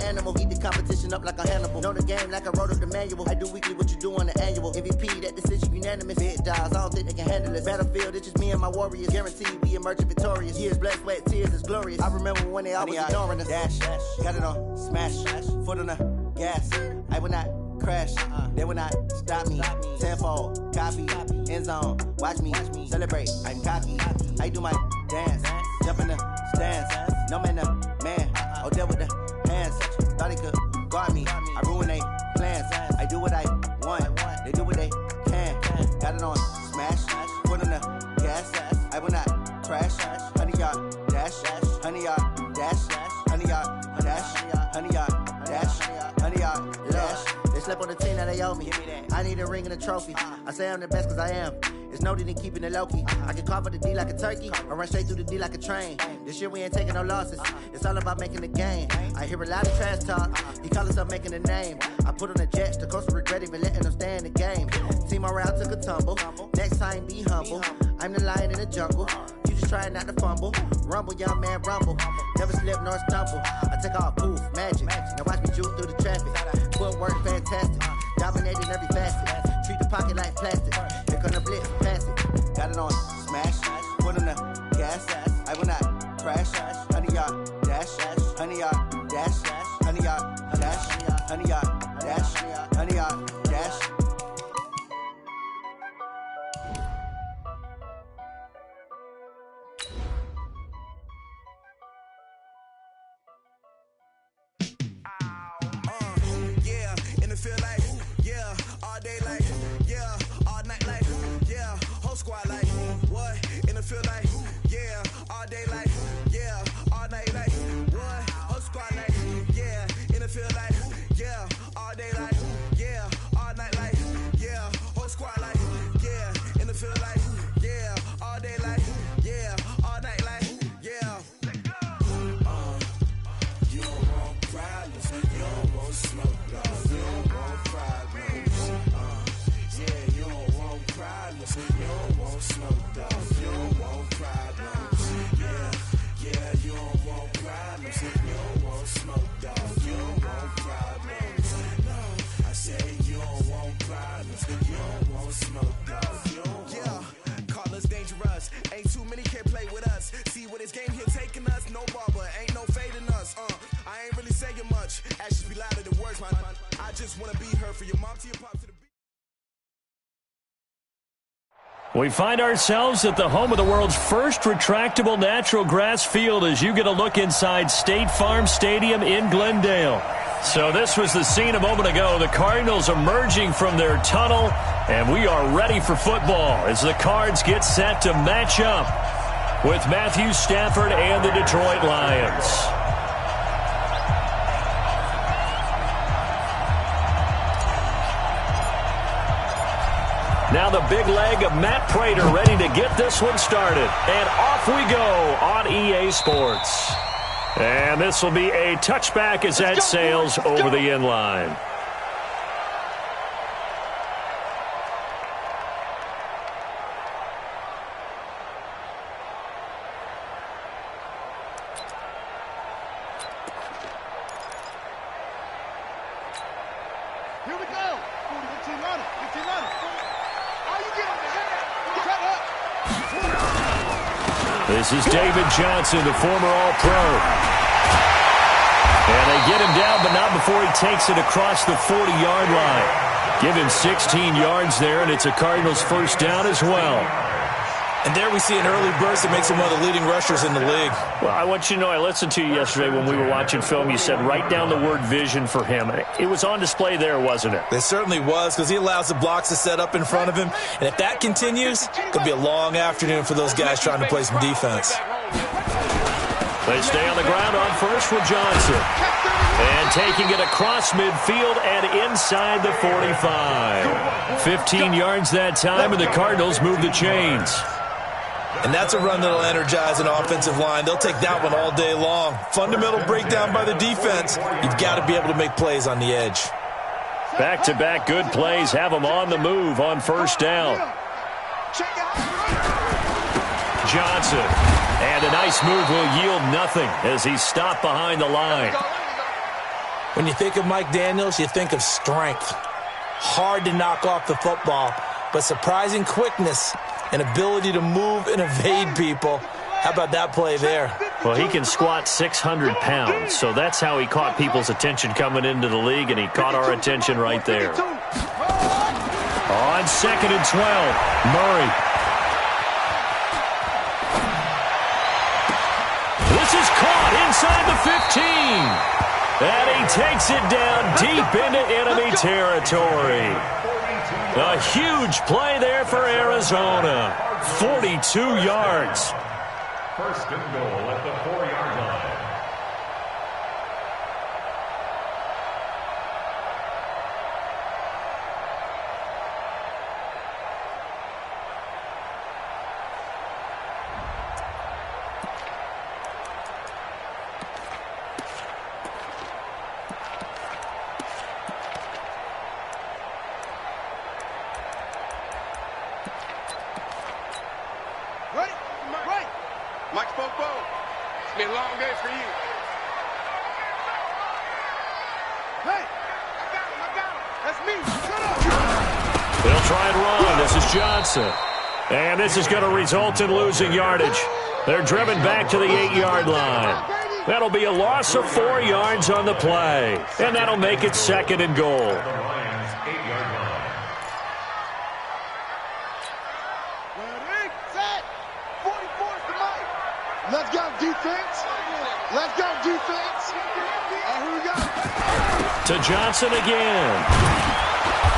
animal. Eat the competition up like a Hannibal. Know the game like I wrote up the manual. I do weekly what you do on the annual. MVP, that decision unanimous. Big dogs, I don't think they can handle it. Battlefield, it's just me and my warriors. Guaranteed we emerging victorious. Years, blood, sweat, tears, it's glorious. I remember when they always ignoring us. Dash, got it on, smash, foot on the gas. I will not crash, they will not stop me. Tenfold, copy, end zone, watch me celebrate. I'm cocky, I do my dance, jump in the stands. No man, man, oh there with the hands. Thought he could guard me, I ruin they plans. I do what I want, they do what they can. Got it on, smash, foot on the gas. I will not crash, 100-yard dash, 100-yard dash, 100-yard dash, 100-yard dash, 100-yard dash. They slept on the team that they owe me. I need a ring and a trophy. I say I'm the best cause I am. It's noted in keeping it low-key. I can call for the D like a turkey or run straight through the D like a train. This year we ain't taking no losses. It's all about making the game. I hear a lot of trash talk. He call himself making a name. I put on the Jets. The coach regret even letting them stay in the game. Team morale took a tumble. Next time be humble. I'm the lion in the jungle. You just trying not to fumble. Rumble, young man, rumble. Never slip nor stumble. I take off, poof, magic. Now watch me juke through the traffic. Footwork fantastic. Dominating every facet. Treat the pocket like plastic. Here come the blitz, pass it. Got it on, smash. Put on the gas. I will not crash. 100-yard dash. 100-yard dash. 100-yard dash. 100-yard dash. 100-yard dash. Feel like, yeah, all day like, yeah, all night like, yeah, whole squad like, what, in the field like, yeah, all day like, yeah, all night like, what, whole squad like, yeah, in the field like, yeah, all day like, yeah, all night like, yeah, whole squad like, yeah, in the field like, yeah, all day like, yeah, all night like, yeah. You don't want problems, you don't want smoke, dog. You don't want problems. Yeah, you don't want problems. You don't want smoke, dog. You don't want problems. Yeah, you don't want problems. You don't want smoke, dog. You don't want problems. No, I say you don't want problems. You don't want smoke, dog. You don't want. Call us dangerous. Ain't too many can play with us. See what this game here taking us. No barber, ain't no fading us. I ain't really saying much. Actions be louder than words, man. I just wanna be her for your mom to your pop to the beat. We find ourselves at the home of the world's first retractable natural grass field as you get a look inside State Farm Stadium in Glendale. So this was the scene a moment ago. The Cardinals emerging from their tunnel, and we are ready for football as the Cards get set to match up with Matthew Stafford and the Detroit Lions. Now the big leg of Matt Prater ready to get this one started. And off we go on EA Sports. And this will be a touchback as that sails over the end line. Here we go. 15 on it. 15 on it. Oh, you get on the head. Cut up. This is David Johnson, the former All-Pro. And they get him down, but not before he takes it across the 40-yard line. Give him 16 yards there, and it's a Cardinals first down as well. And there we see an early burst that makes him one of the leading rushers in the league. Well, I want you to know, I listened to you yesterday when we were watching film. You said write down the word vision for him. It was on display there, wasn't it? It certainly was, because he allows the blocks to set up in front of him. And if that continues, it could be a long afternoon for those guys trying to play some defense. They stay on the ground on first with Johnson. And taking it across midfield and inside the 45. 15 yards that time, and the Cardinals move the chains. And that's a run that'll energize an offensive line. They'll take that one all day long. Fundamental breakdown by the defense. You've got to be able to make plays on the edge. Back-to-back good plays have them on the move on first down. Johnson. And a nice move will yield nothing as he's stopped behind the line. When you think of Mike Daniels, you think of strength. Hard to knock off the football, but surprising quickness and ability to move and evade people. How about that play there? Well, he can squat 600 pounds, so that's how he caught people's attention coming into the league, and he caught our attention right there. On 2nd and 12, Murray. This is caught inside the 15. And he takes it down deep into enemy territory. A huge play there for Arizona. 42 yards. First and goal at the 4-yard line. Mike Popo, it's been a long day for you. Hey, I got him. That's me. Shut up. They'll try and run. This is Johnson. And this is going to result in losing yardage. They're driven back to the 8-yard line. That'll be a loss of 4 yards on the play. And that'll make it 2nd and goal. The Lions' 8-yard line. Ready, set, 44's the Mike. Let's go, defense. Let's go, defense. Here we go. To Johnson again.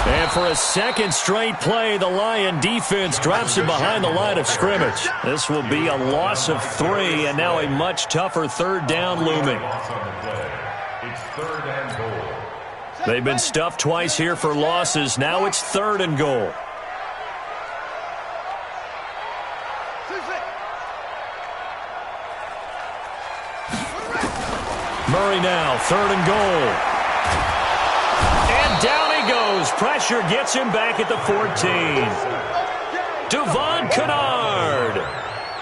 And for a second straight play, the Lion defense drops him behind the line of scrimmage. This will be a loss of 3, and now a much tougher 3rd down looming. It's 3rd and goal. They've been stuffed twice here for losses. Now it's 3rd and goal. Murray now, 3rd and goal. And down he goes. Pressure gets him back at the 14. Devon Kennard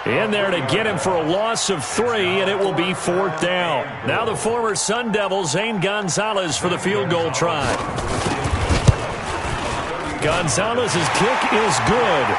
in there to get him for a loss of 3, and it will be 4th down. Now the former Sun Devil, Zane Gonzalez, for the field goal try. Gonzalez's kick is good.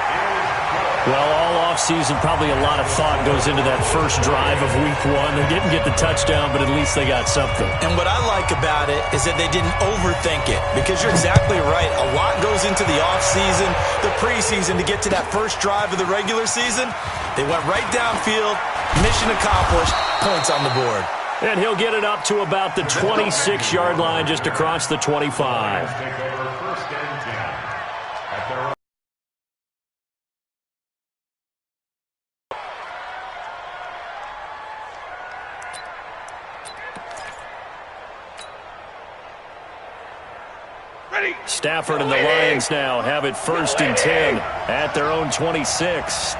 Well, all offseason, probably a lot of thought goes into that first drive of Week 1. They didn't get the touchdown, but at least they got something. And what I like about it is that they didn't overthink it, because you're exactly right. A lot goes into the offseason, the preseason, to get to that first drive of the regular season. They went right downfield, mission accomplished, points on the board. And he'll get it up to about the 26-yard line, just across the 25. Take over 1st and 10. At their Stafford and the Lions now have it 1st and 10 at their own 26.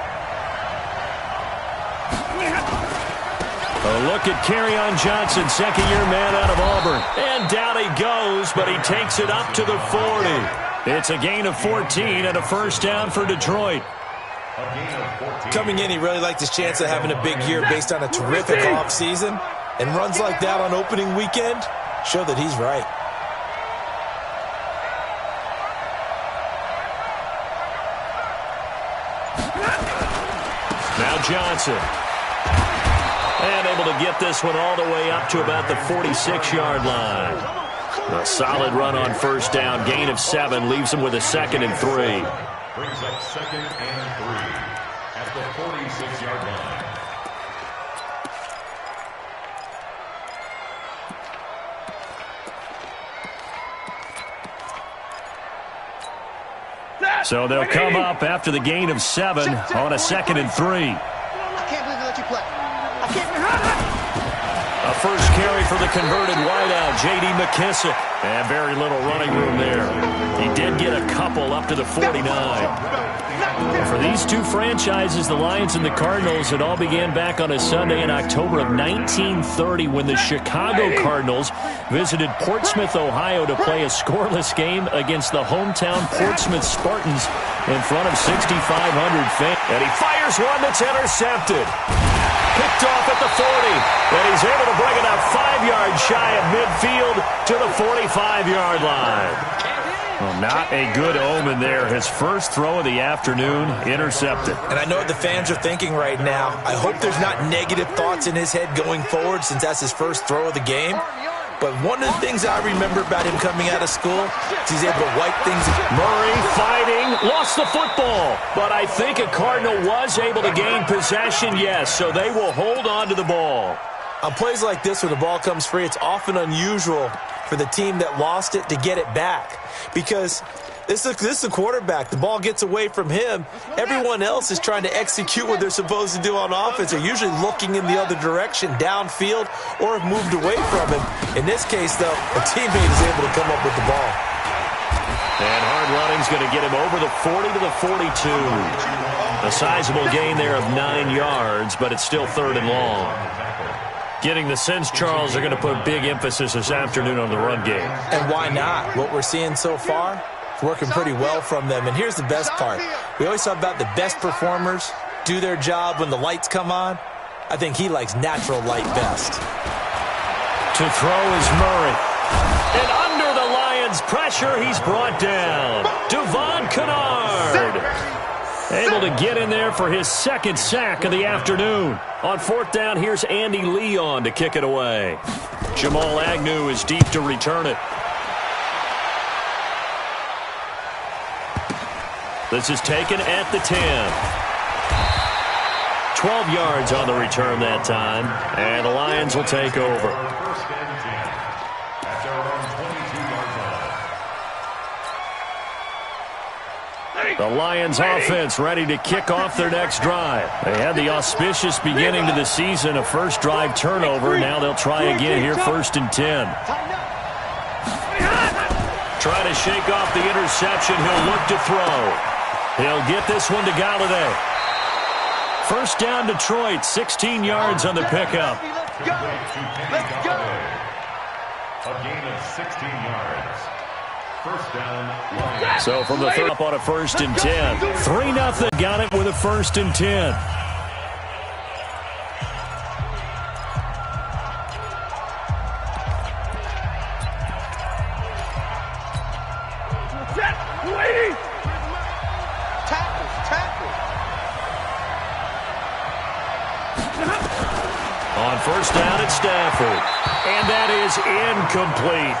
A look at Kerryon Johnson, 2nd-year man out of Auburn. And down he goes, but he takes it up to the 40. It's a gain of 14 and a 1st down for Detroit. Coming in, he really liked his chance of having a big year based on a terrific offseason. And runs like that on opening weekend show that he's right. Now Johnson. And able to get this one all the way up to about the 46-yard line. A solid run on 1st down. Gain of 7 leaves him with a 2nd and 3. brings up 2nd and 3 at the 46-yard line. So they'll come up after the gain of 7 on a 2nd and 3. I can't believe they let you play. I can't. A first carry for the converted wideout, J.D. McKissick. And very little running room there. He did get a couple up to the 49. For these two franchises, the Lions and the Cardinals, it all began back on a Sunday in October of 1930 when the Chicago Cardinals visited Portsmouth, Ohio to play a scoreless game against the hometown Portsmouth Spartans in front of 6,500 fans. And he fires one that's intercepted. Picked off at the 40, and he's able to bring it up 5 yards shy of midfield to the 45-yard line. Well, not a good omen there. His first throw of the afternoon intercepted. And I know what the fans are thinking right now. I hope there's not negative thoughts in his head going forward since that's his first throw of the game. But one of the things I remember about him coming out of school is he's able to wipe things. Murray fighting, lost the football. But I think a Cardinal was able to gain possession, yes, so they will hold on to the ball. On plays like this where the ball comes free, it's often unusual for the team that lost it to get it back. Because this is the quarterback. The ball gets away from him. Everyone else is trying to execute what they're supposed to do on offense. They're usually looking in the other direction, downfield, or have moved away from him. In this case, though, a teammate is able to come up with the ball. And hard running's going to get him over the 40 to the 42. A sizable gain there of 9 yards, but it's still 3rd and long. Getting the sense, Charles, are going to put big emphasis this afternoon on the run game. And why not? What we're seeing so far, it's working pretty well from them. And here's the best part. We always talk about the best performers do their job when the lights come on. I think he likes natural light best. To throw is Murray. And under the Lions' pressure, he's brought down. Devon Kennard. Able to get in there for his 2nd sack of the afternoon. On 4th down, here's Andy Leon to kick it away. Jamal Agnew is deep to return it. This is taken at the 10. 12 yards on the return that time, and the Lions will take over. The Lions offense ready to kick off their next drive. They had the auspicious beginning to the season, a first drive turnover. Now they'll try again here, 1st and 10. Try to shake off the interception. He'll look to throw. He'll get this one to Galladay. 1st down Detroit, 16 yards on the pickup. Let's go. A gain of 16 yards. 1st down, Lions. So from the 3rd up on a 1st and 10. 3-0. Got it with a 1st and 10. On 1st down, it's Stafford. And that is incomplete.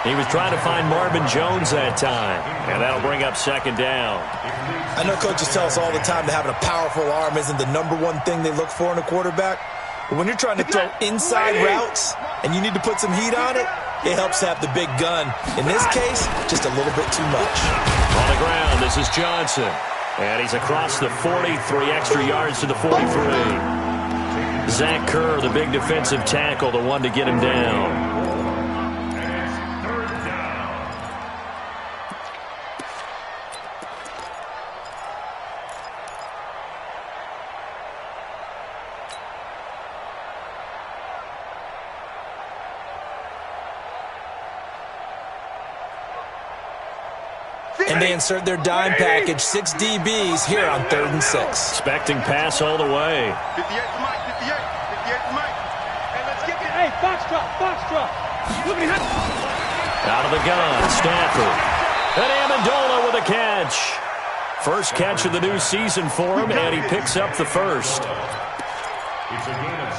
He was trying to find Marvin Jones that time. And that'll bring up 2nd down. I know coaches tell us all the time that having a powerful arm isn't the #1 thing they look for in a quarterback. But when you're trying to throw inside routes and you need to put some heat on it, it helps to have the big gun. In this case, just a little bit too much. On the ground, this is Johnson. And he's across the 43 extra yards to the 43. Zach Kerr, the big defensive tackle, the one to get him down. And they insert their dime package, 6 DBs here on 3rd and 6. Expecting pass all the way. 58 to Mike, 58 to Mike. Hey, let's get it. Hey, box drop. Out of the gun, Stafford. And Amendola with a catch. First catch of the new season for him, and he picks up the 1st.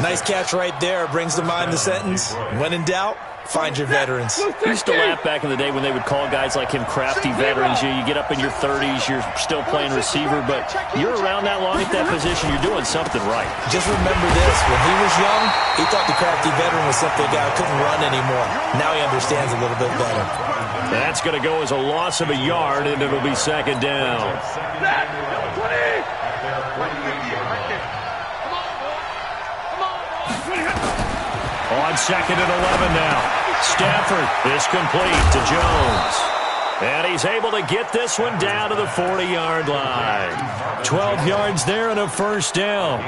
Nice catch right there. Brings to mind the sentence, when in doubt, find your veterans. I used to laugh back in the day when they would call guys like him crafty veterans. You get up in your 30s, you're still playing receiver, but you're around that long at that position, you're doing something right. Just remember this, when he was young, he thought the crafty veteran was simply a guy who couldn't run anymore. Now he understands a little bit better. That's going to go as a loss of a yard, and it'll be 2nd down. On 2nd and 11 now. Stafford is complete to Jones. And he's able to get this one down to the 40-yard line. 12 yards there and a 1st down.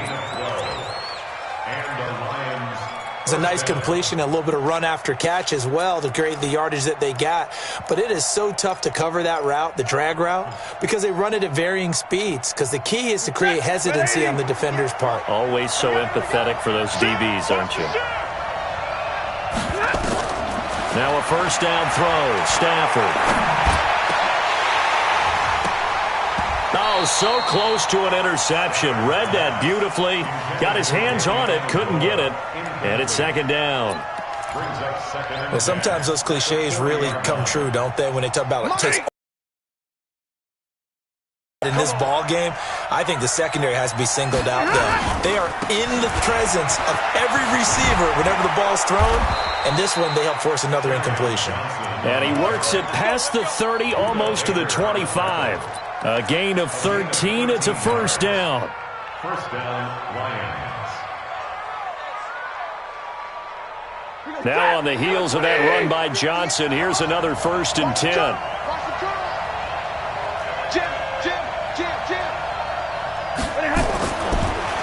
It's a nice completion, a little bit of run after catch as well to create the yardage that they got. But it is so tough to cover that route, the drag route, because they run it at varying speeds. Because the key is to create hesitancy on the defender's part. Always so empathetic for those DBs, aren't you? Now a first down throw. Stafford. Oh, so close to an interception. Read that beautifully. Got his hands on it. Couldn't get it. And it's second down. Well, sometimes those cliches really come true, don't they? When they talk about it takes in this ball game, I think the secondary has to be singled out there. They are in the presence of every receiver whenever the ball's thrown, and this one they help force another incompletion. And he works it past the 30, almost to the 25. A gain of 13. It's a first down. First down, Lions. Now on the heels of that run by Johnson, here's another 1st and 10.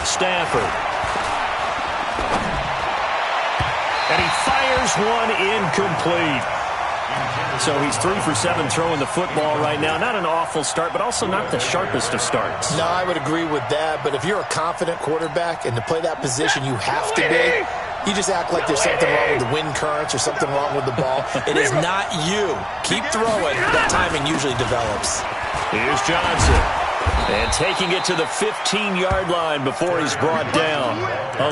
Stafford. And he fires one incomplete. So he's 3 for 7 throwing the football right now. Not an awful start, but also not the sharpest of starts. No, I would agree with that. But if you're a confident quarterback and to play that position, you have to be. You just act like there's something wrong with the wind currents or something wrong with the ball. It is not you. Keep throwing. That timing usually develops. Here's Johnson. And taking it to the 15-yard line before he's brought down.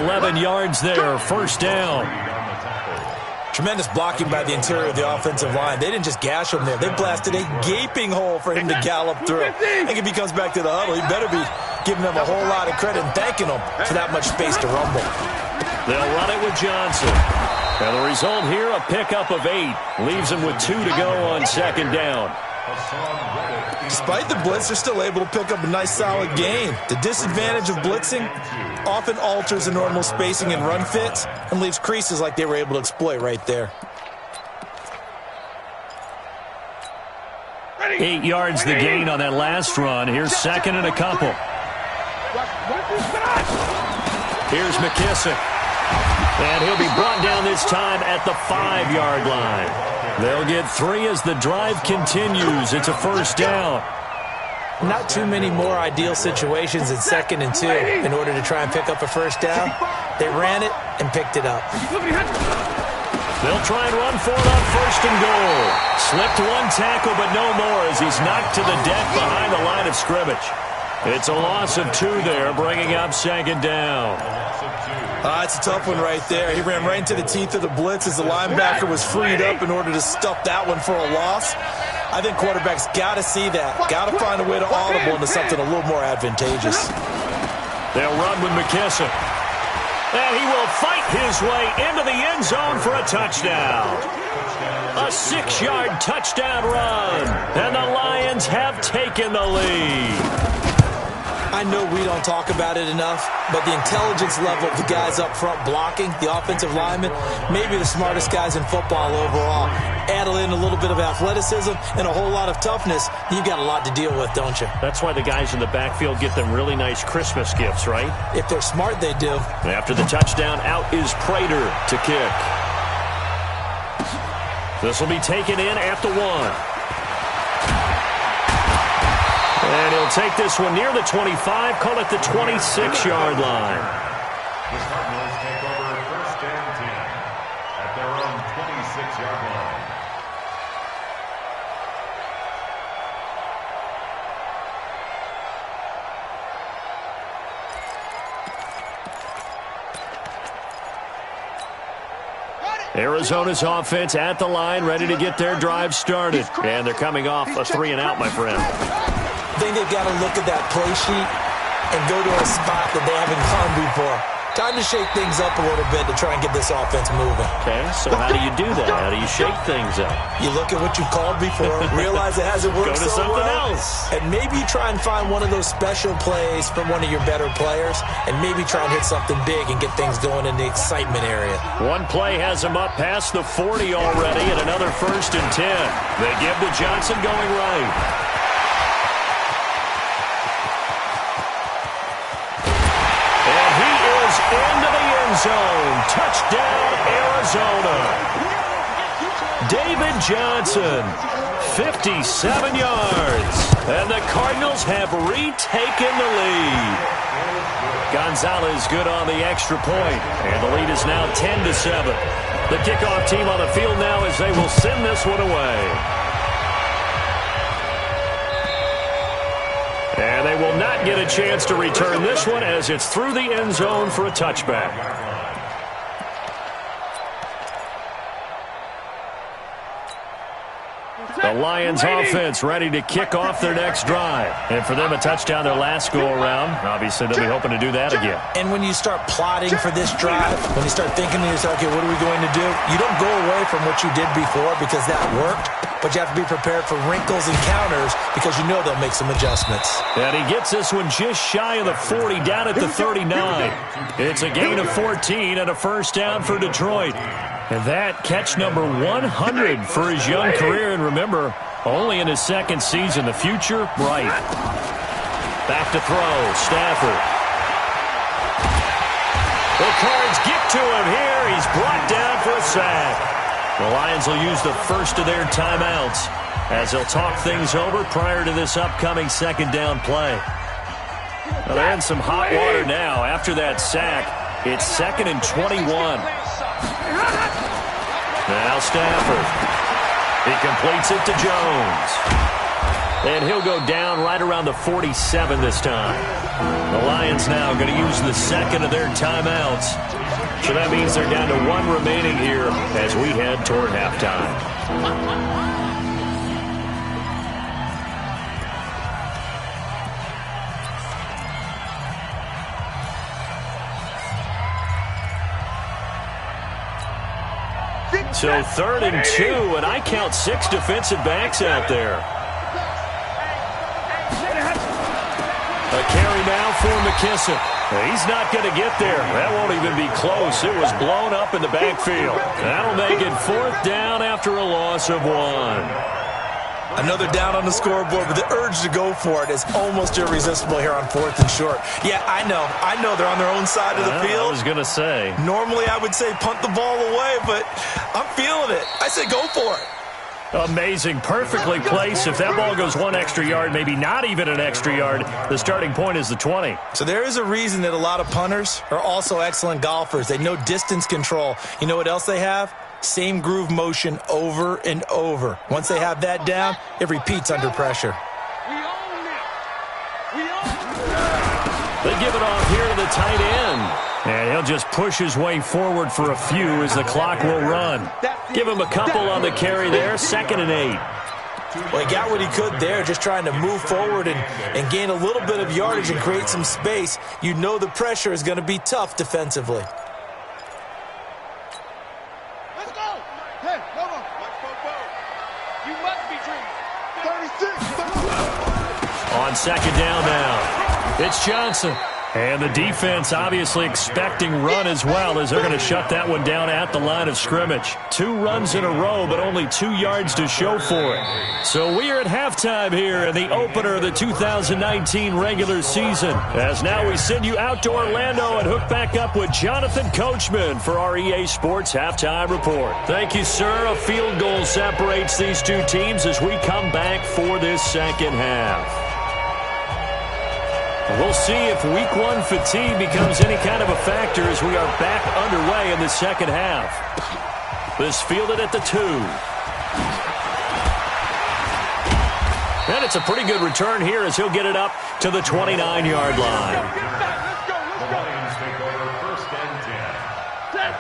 11 yards there, first down. Tremendous blocking by the interior of the offensive line. They didn't just gash him there. They blasted a gaping hole for him to gallop through. I think if he comes back to the huddle, he better be giving them a whole lot of credit and thanking them for that much space to rumble. They'll run it with Johnson. And the result here, a pickup of 8. Leaves him with 2 to go on second down. Despite the blitz, they're still able to pick up a nice, solid gain. The disadvantage of blitzing often alters the normal spacing and run fits and leaves creases like they were able to exploit right there. 8 yards the gain on that last run. Here's second and a couple. Here's McKissick. And he'll be brought down this time at the 5-yard line. They'll get 3 as the drive continues. It's a first down. Not too many more ideal situations in 2nd and 2 in order to try and pick up a first down. They ran it and picked it up. They'll try and run for it on 1st and goal. Slipped one tackle, but no more as he's knocked to the deck behind the line of scrimmage. It's a loss of 2 there, bringing up second down. It's a tough one right there. He ran right into the teeth of the blitz as the linebacker was freed up in order to stuff that one for a loss. I think quarterbacks got to see that. Got to find a way to audible into something a little more advantageous. They'll run with McKissick. And he will fight his way into the end zone for a touchdown. A 6-yard touchdown run. And the Lions have taken the lead. I know we don't talk about it enough, but the intelligence level of the guys up front blocking, the offensive linemen, maybe the smartest guys in football overall. Add in a little bit of athleticism and a whole lot of toughness, you've got a lot to deal with, don't you? That's why the guys in the backfield get them really nice Christmas gifts, right? If they're smart, they do. After the touchdown, out is Prater to kick. This will be taken in at the 1. And he'll take this one near the 25, call it the 26-yard line. The Cardinals take over 1st and 10 at their own 26-yard line. Arizona's offense at the line, ready to get their drive started. And they're coming off a 3-and-out, my friend. I think they've got to look at that play sheet and go to a spot that they haven't gone before. Time to shake things up a little bit to try and get this offense moving. Okay, so how do you do that? How do you shake things up? You look at what you called before, realize it hasn't worked Go to so something well, else. and maybe try and find one of those special plays from one of your better players, and maybe try and hit something big and get things going in the excitement area. One play has them up past the 40 already, and another 1st and 10. They give to Johnson going right. Into the end zone. Touchdown, Arizona. David Johnson, 57 yards. And the Cardinals have retaken the lead. Gonzalez good on the extra point, and the lead is now 10-7. The kickoff team on the field now as they will send this one away. And they will not get a chance to return this one as it's through the end zone for a touchback. The Lions offense ready to kick off their next drive. And for them, a touchdown their last go-around. Obviously, they'll be hoping to do that again. And when you start plotting for this drive, when you start thinking to yourself, okay, what are we going to do? You don't go away from what you did before because that worked, but you have to be prepared for wrinkles and counters because you know they'll make some adjustments. And he gets this one just shy of the 40, down at the 39. It's a gain of 14 and a first down for Detroit. And that catch number 100 for his young career. And remember, only in his second season. The future, bright. Back to throw. Stafford. The Cards get to him here. He's brought down for a sack. The Lions will use the first of their timeouts as they'll talk things over prior to this upcoming second down play. Well, they're in some hot water now. After that sack, it's 2nd and 21. Now Stafford. He completes it to Jones. And he'll go down right around the 47 this time. The Lions now going to use the second of their timeouts. So that means they're down to one remaining here as we head toward halftime. So 3rd and 2, and I count 6 defensive backs out there. A carry now for McKissick. He's not going to get there. That won't even be close. It was blown up in the backfield. That'll make it 4th down after a loss of 1. Another down on the scoreboard, but the urge to go for it is almost irresistible here on 4th and short. Yeah, I know they're on their own side of the field. I was going to say. Normally I would say punt the ball away, but I'm feeling it. I say go for it. Amazing. Perfectly placed. If that ball goes 1 extra yard, maybe not even an extra yard, the starting point is the 20. So there is a reason that a lot of punters are also excellent golfers. They know distance control. You know what else they have? Same groove motion over and over. Once they have that down, it repeats under pressure. They give it off here to the tight end. And he'll just push his way forward for a few as the clock will run. Give him a couple on the carry there. 2nd and 8. Well, he got what he could there, just trying to move forward and gain a little bit of yardage and create some space. You know the pressure is going to be tough defensively. On 2nd down now, it's Johnson. And the defense obviously expecting run as well as they're going to shut that one down at the line of scrimmage. 2 runs in a row, but only 2 yards to show for it. So we are at halftime here in the opener of the 2019 regular season. As now we send you out to Orlando and hook back up with Jonathan Coachman for our EA Sports Halftime Report. Thank you, sir. A field goal separates these two teams as we come back for this second half. We'll see if Week 1 fatigue becomes any kind of a factor as we are back underway in the second half. This fielded at the 2. And it's a pretty good return here as he'll get it up to the 29-yard line.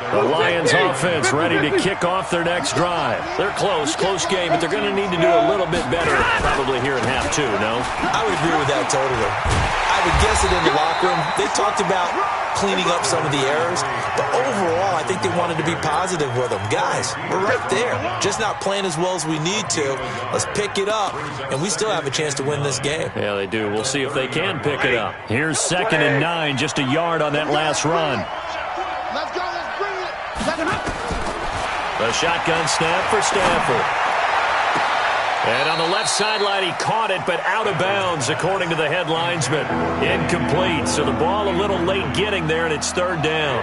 The Lions offense ready to kick off their next drive. They're close game, but they're going to need to do a little bit better probably here in half 2, no? I would agree with that totally. I would guess it in the locker room. They talked about cleaning up some of the errors, but overall, I think they wanted to be positive with them. Guys, we're right there, just not playing as well as we need to. Let's pick it up, and we still have a chance to win this game. Yeah, they do. We'll see if they can pick it up. Here's 2nd and 9, just a yard on that last run. Let's go, let's bring it. The shotgun snap for Stafford. And on the left sideline, he caught it, but out of bounds, according to the head linesman. Incomplete, so the ball a little late getting there, and it's 3rd down.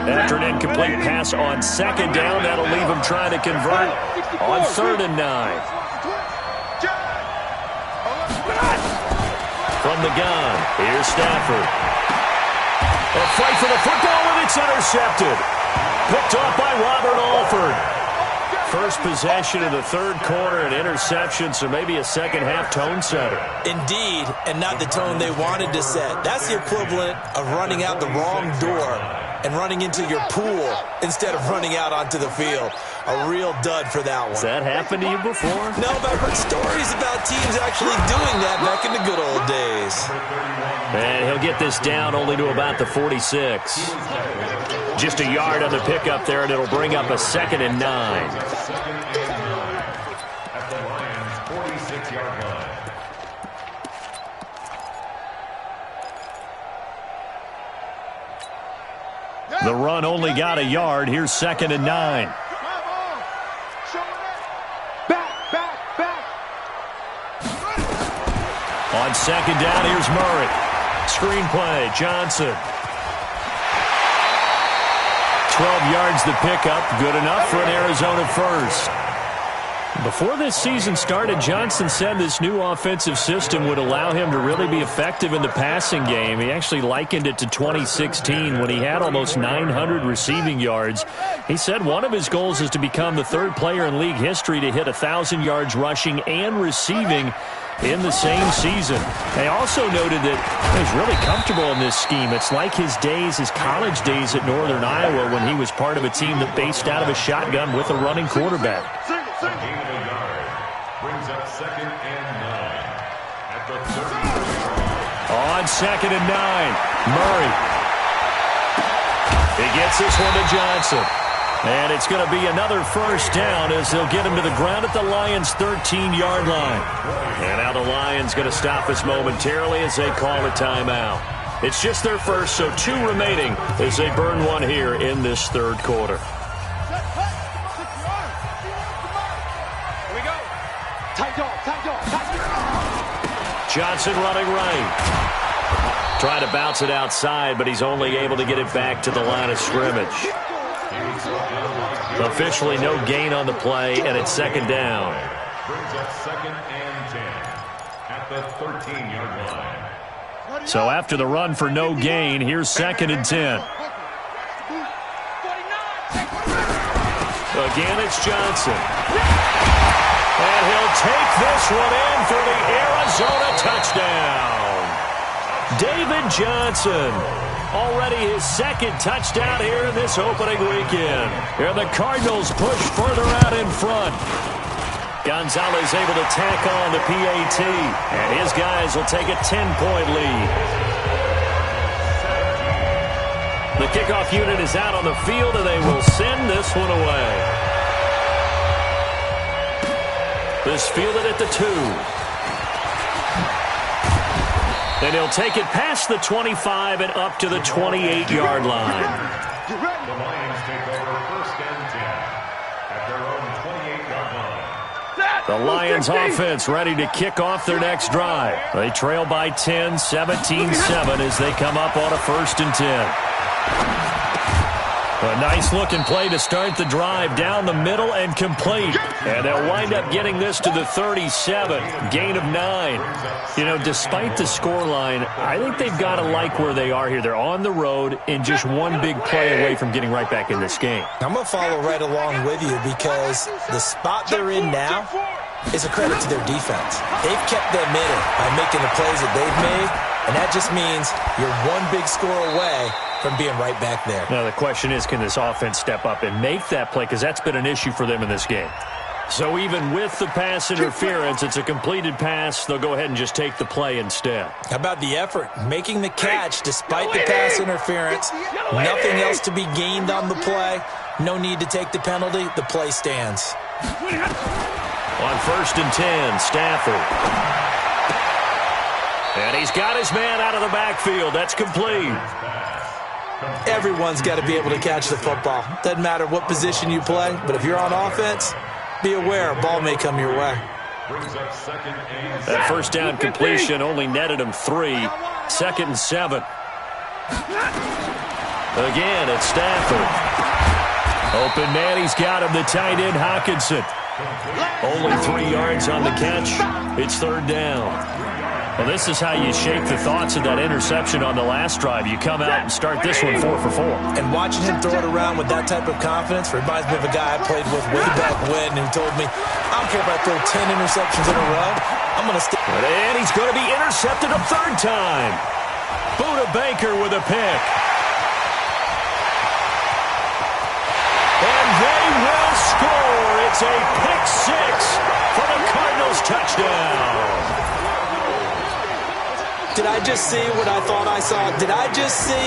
After an incomplete pass on 2nd down, that'll leave him trying to convert on 3rd and 9. From the gun, here's Stafford. A fight for the football, and it's intercepted. Picked off by Robert Alford. First possession of the third quarter, an interception, so maybe a second-half tone setter. Indeed, and not the tone they wanted to set. That's the equivalent of running out the wrong door and running into your pool instead of running out onto the field. A real dud for that one. Has that happened to you before? No, but I've heard stories about teams actually doing that back in the good old days. And he'll get this down only to about the 46. Just a yard on the pickup there, and it'll bring up a 2nd and 9. At the Lions' 46-yard line. The run only got a yard. Here's 2nd and 9. On 2nd down, here's Murray. Screenplay, Johnson. 12 yards the pickup, good enough for an Arizona first. Before this season started, Johnson said this new offensive system would allow him to really be effective in the passing game. He actually likened it to 2016 when he had almost 900 receiving yards. He said one of his goals is to become the third player in league history to hit 1,000 yards rushing and receiving in the same season. They also noted that he's really comfortable in this scheme. It's like his college days at Northern Iowa when he was part of a team that based out of a shotgun with a running quarterback. A gain of a yard brings up 2nd and 9 at the 30. On 2nd and 9, Murray. He gets this one to Johnson. And it's going to be another first down as they'll get him to the ground at the Lions' 13-yard line. And now the Lions going to stop us momentarily as they call a timeout. It's just their first, so 2 remaining as they burn one here in this third quarter. Johnson running right. Trying to bounce it outside, but he's only able to get it back to the line of scrimmage. Officially no gain on the play, and it's 2nd down. Brings up 2nd and 10 at the 13-yard line. So after the run for no gain, here's 2nd and 10. Again, it's Johnson. And he'll take this one in for the Arizona touchdown. David Johnson. Already his 2nd touchdown here in this opening weekend. And the Cardinals push further out in front. Gonzalez able to tack on the PAT. And his guys will take a 10-point lead. The kickoff unit is out on the field, and they will send this one away. This fielded at the 2. And he'll take it past the 25 and up to the 28-yard line. The Lions take over 1st and 10 at their own 28-yard line. The Lions offense ready to kick off their next drive. They trail by 10, 17-7 as they come up on a 1st and 10. A nice-looking play to start the drive down the middle and complete. And they'll wind up getting this to the 37, gain of 9. You know, despite the scoreline, I think they've got to like where they are here. They're on the road and just one big play away from getting right back in this game. I'm going to follow right along with you because the spot they're in now is a credit to their defense. They've kept them in it by making the plays that they've made, and that just means you're one big score away from being right back there. Now the question is, can this offense step up and make that play? Because that's been an issue for them in this game. So even with the pass interference, it's a completed pass. They'll go ahead and just take the play instead. How about the effort? Making the catch despite the pass interference. Nothing else to be gained on the play. No need to take the penalty. The play stands. On 1st and 10, Stafford. And he's got his man out of the backfield. That's complete. Everyone's got to be able to catch the football. Doesn't matter what position you play, but if you're on offense, be aware a ball may come your way. That 1st down completion only netted him 3. 2nd and 7. Again, it's Stafford. Open man, he's got him, the tight end, Hockenson. Only 3 yards on the catch. It's 3rd down. Well, this is how you shake the thoughts of that interception on the last drive. You come out and start this one 4 for 4. And watching him throw it around with that type of confidence reminds me of a guy I played with way back when who told me, I don't care if I throw 10 interceptions in a row, I'm going to stick. And he's going to be intercepted a third time. Buda Baker with a pick. And they will score. It's a pick six for the Cardinals touchdown. Did I just see what I thought I saw? Did I just see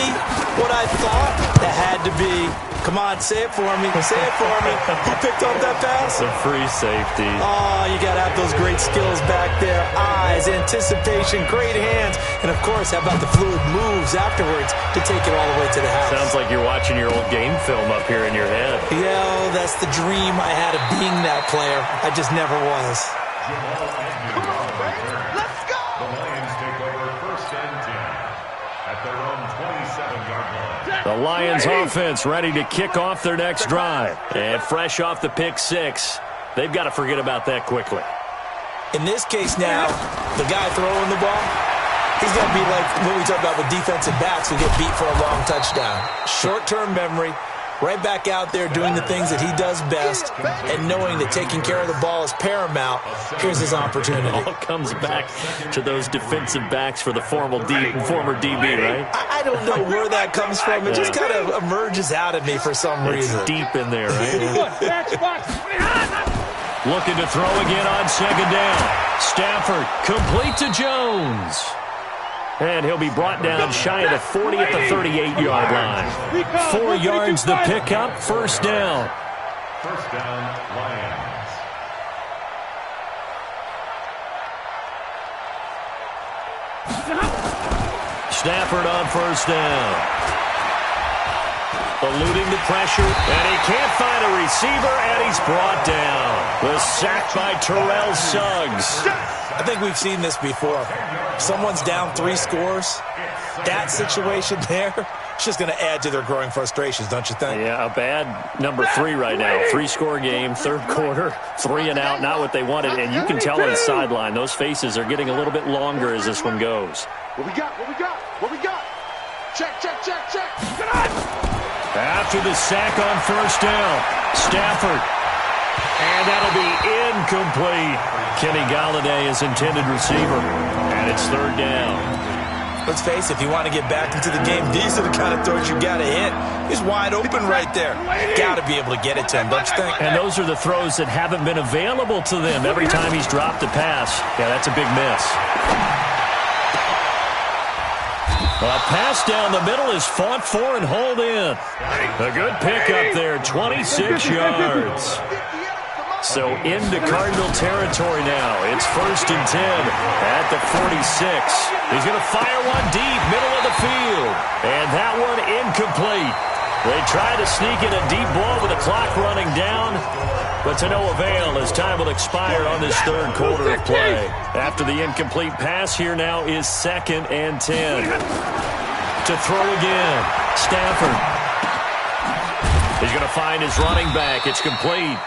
what I thought? That had to be. Come on, say it for me. Say it for me. Who picked up that pass? The free safety. Oh, you got to have those great skills back there. Eyes, anticipation, great hands. And, of course, how about the fluid moves afterwards to take it all the way to the house? Sounds like you're watching your old game film up here in your head. Yeah, that's the dream I had of being that player. I just never was. Let's go! The Lions take over first and 10 at their own 27-yard line. The Lions offense ready to kick off their next drive. And fresh off the pick six, they've got to forget about that quickly. In this case now, the guy throwing the ball, he's going to be like what we talk about with defensive backs who get beat for a long touchdown. Short-term memory, right back out there doing the things that he does best, and knowing that taking care of the ball is paramount. Here's his opportunity. It all comes back to those defensive backs for the former DB, right? I don't know where that comes from. It just kind of emerges out of me for some reason. It's deep in there, right? Looking to throw again on second down. Stafford complete to Jones. And he'll be brought down shy of the 40 at the 38-yard line. 4 yards the pickup, first down. First down, Lions. Stafford on first down. Eluding the pressure, and he can't find a receiver, and he's brought down. The sack by Terrell Suggs. I think we've seen this before. Someone's down 3 scores. That situation there, it's just going to add to their growing frustrations, don't you think? Yeah, a bad number 3 right now. 3-score game, third quarter, 3 and out, not what they wanted. And you can tell on the sideline, those faces are getting a little bit longer as this one goes. What we got? What we got? What we got? Check, check, check, check. Get on! After the sack on first down, Stafford. And that'll be incomplete. Kenny Golladay is intended receiver. And it's third down. Let's face it, if you want to get back into the game, these are the kind of throws you got to hit. He's wide open right there. Got to be able to get it to him, don't you think? And those are the throws that haven't been available to them every time he's dropped a pass. Yeah, that's a big miss. A pass down the middle is fought for and hauled in. A good pickup there, 26 yards. So into Cardinal territory now. It's first and 10 at the 46. He's going to fire one deep, middle of the field. And that one incomplete. They try to sneak in a deep ball with the clock running down, but to no avail as time will expire on this third quarter of play. After the incomplete pass, here now is second and 10. To throw again, Stafford. He's going to find his running back. It's complete.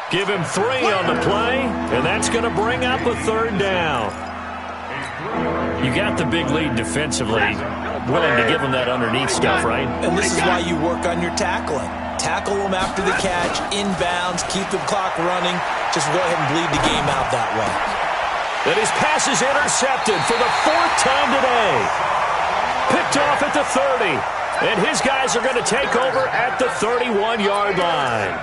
Give him 3 on the play, and that's going to bring up a third down. You got the big lead defensively, willing to give him that underneath stuff, right? And this is why you work on your tackling. Tackle them after the catch, inbounds, keep the clock running. Just go ahead and bleed the game out that way. And his pass is intercepted for the 4th time today. Picked off at the 30. And his guys are going to take over at the 31-yard line.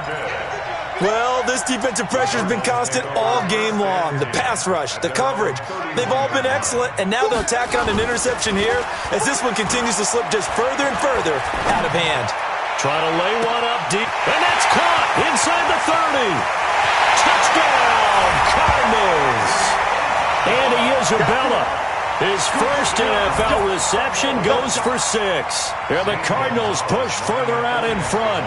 Well, this defensive pressure has been constant all game long. The pass rush, the coverage, they've all been excellent, and now they'll tack on an interception here as this one continues to slip just further and further out of hand. Trying to lay one up deep, and that's caught inside the 30. Touchdown, Cardinals. Andy Isabella, his first NFL reception goes for 6. And the Cardinals push further out in front.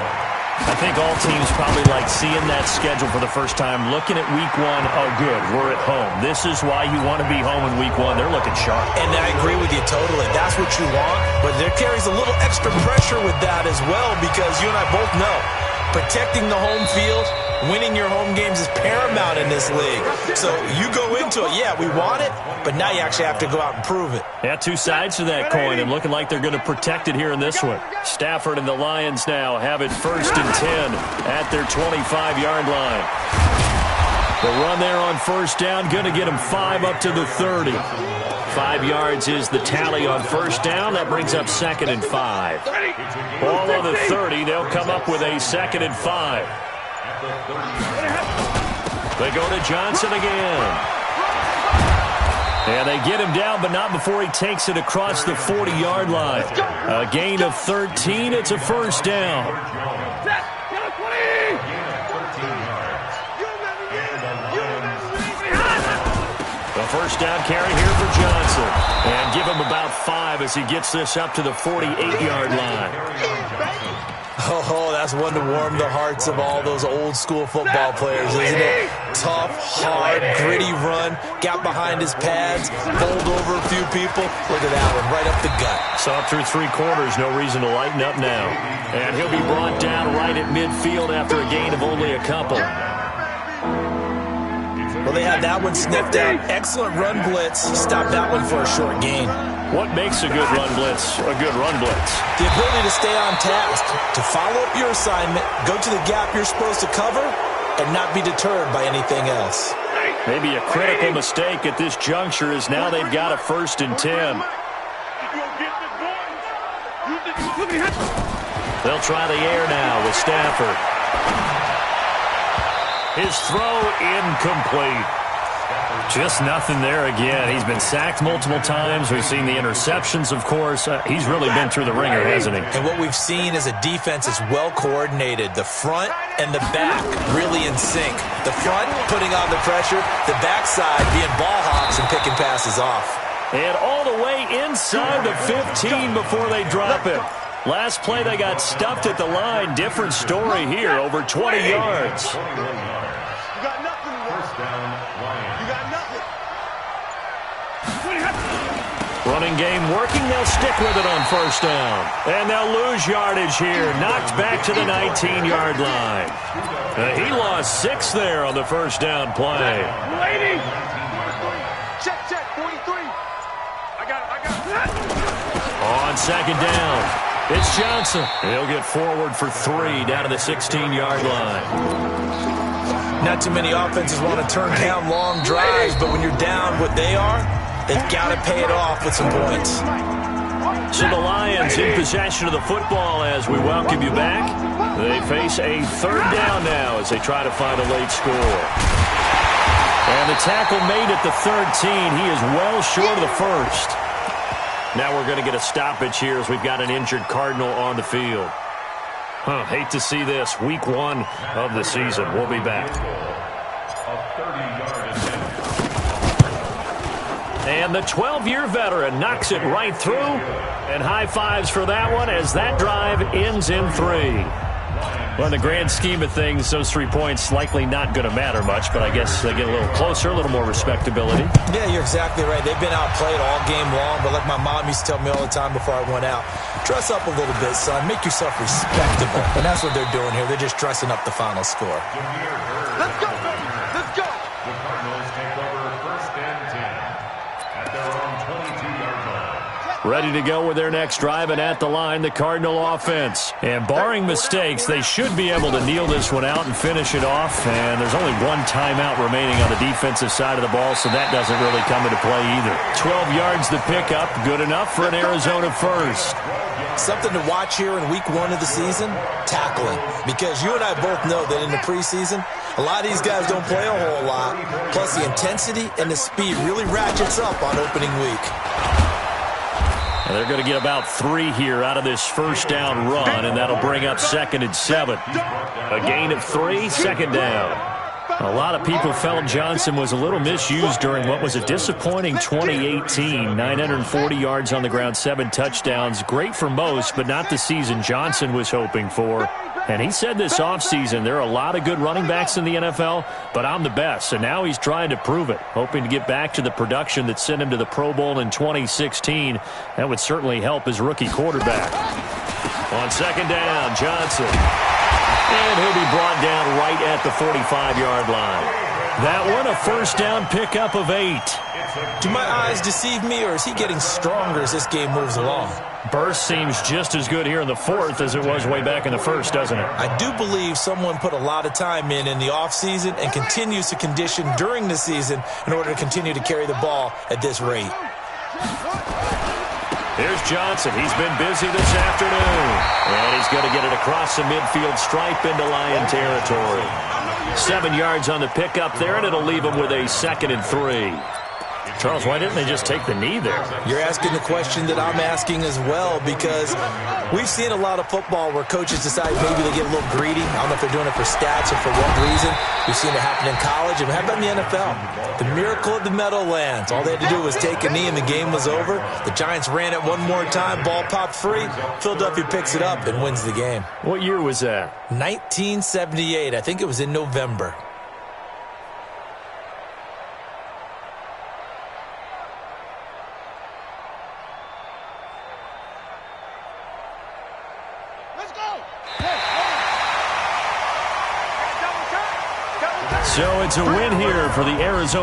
I think all teams probably like seeing that schedule for the first time, looking at week 1. Oh, good, we're at home. This is why you want to be home in week 1. They're looking sharp. And I agree with you totally. That's what you want. But there carries a little extra pressure with that as well, because you and I both know protecting the home field Winning your home games is paramount in this league. So you go into it, yeah, we want it, but now you actually have to go out and prove it. Yeah, two sides to that coin, and looking like they're going to protect it here in this one. Stafford and the Lions now have it 1st and 10 at their 25-yard line. The run there on 1st down, going to get them 5 up to the 30. 5 yards is the tally on 1st down. That brings up 2nd and 5. Ball on the 30. They'll come up with a 2nd and 5. They go to Johnson again. And they get him down, but not before he takes it across the 40-yard line. A gain of 13. It's a 1st down. The 1st down carry here for Johnson. And give him about 5 as he gets this up to the 48-yard line. Oh, that's one to warm the hearts of all those old-school football players, isn't it? Tough, hard, gritty run. Got behind his pads, bowled over a few people. Look at that one, right up the gut. So up through 3 quarters, no reason to lighten up now. And he'll be brought down right at midfield after a gain of only a couple. Well, they had that one sniffed out. Excellent run blitz. Stopped that one for a short gain. What makes a good run blitz a good run blitz? The ability to stay on task, to follow up your assignment, go to the gap you're supposed to cover, and not be deterred by anything else. Maybe a critical mistake at this juncture is now they've got a 1st and 10. They'll try the air now with Stafford. His throw incomplete. Just nothing there again. He's been sacked multiple times. We've seen the interceptions, of course. He's really been through the ringer, hasn't he? And what we've seen is a defense that's well coordinated. The front and the back really in sync. The front putting on the pressure, the backside being ball hawks and picking passes off. And all the way inside the 15 before they drop it. Last play they got stuffed at the line. Different story here, over 20 yards. You got nothing. First down, Lions. You got nothing. Running game working. They'll stick with it on 1st down. And they'll lose yardage here. Knocked back to the 19-yard line. He lost 6 there on the 1st down play. Lady. Check, 43. I got it. On 2nd down, it's Johnson. He'll get forward for 3 down to the 16-yard line. Not too many offenses want to turn down long drives, but when you're down what they are, they've got to pay it off with some points. So the Lions in possession of the football as we welcome you back. They face a 3rd down now as they try to find a late score. And the tackle made at the 13. He is well short of the 1st. Now we're going to get a stoppage here as we've got an injured Cardinal on the field. Hate to see this. Week 1 of the season. We'll be back. And the 12-year veteran knocks it right through. And high fives for that one as that drive ends in 3. Well, in the grand scheme of things, those 3 points likely not going to matter much, but I guess they get a little closer, a little more respectability. Yeah, you're exactly right. They've been outplayed all game long, but like my mom used to tell me all the time before I went out, dress up a little bit, son. Make yourself respectable. And that's what they're doing here. They're just dressing up the final score. Let's go, baby. Let's go. The Cardinals take over 1st and 10 at their own 22-yard line. Ready to go with their next drive, and at the line, the Cardinal offense. And barring mistakes, they should be able to kneel this one out and finish it off. And there's only 1 timeout remaining on the defensive side of the ball, so that doesn't really come into play either. 12 yards to pick up, good enough for an Arizona 1st. Something to watch here in week 1 of the season, tackling. Because you and I both know that in the preseason, a lot of these guys don't play a whole lot. Plus the intensity and the speed really ratchets up on opening week. And they're going to get about 3 here out of this 1st down run, and that'll bring up 2nd and 7. A gain of 3, 2nd down. A lot of people felt Johnson was a little misused during what was a disappointing 2018. 940 yards on the ground, 7 touchdowns. Great for most, but not the season Johnson was hoping for. And he said this offseason, there are a lot of good running backs in the NFL, but I'm the best. And now he's trying to prove it, hoping to get back to the production that sent him to the Pro Bowl in 2016. That would certainly help his rookie quarterback. On 2nd down, Johnson. And he'll be brought down right at the 45-yard line. That one, a first down pickup of 8. Do my eyes deceive me, or is he getting stronger as this game moves along? Burst seems just as good here in the fourth as it was way back in the first, doesn't it? I do believe someone put a lot of time in the offseason and continues to condition during the season in order to continue to carry the ball at this rate. Here's Johnson. He's been busy this afternoon. And he's going to get it across the midfield stripe into Lion territory. 7 yards on the pickup there, and it'll leave him with a 2nd and 3. Charles, why didn't they just take the knee there? You're asking the question that I'm asking as well, because we've seen a lot of football where coaches decide maybe they get a little greedy. I don't know if they're doing it for stats or for what reason. We've seen it happen in college, and how about in the NFL? The miracle of the Meadowlands. All they had to do was take a knee, and the game was over. The Giants ran it one more time. Ball popped free. Philadelphia picks it up and wins the game. What year was that? 1978. I think it was in November. So it's a win here for the Arizona.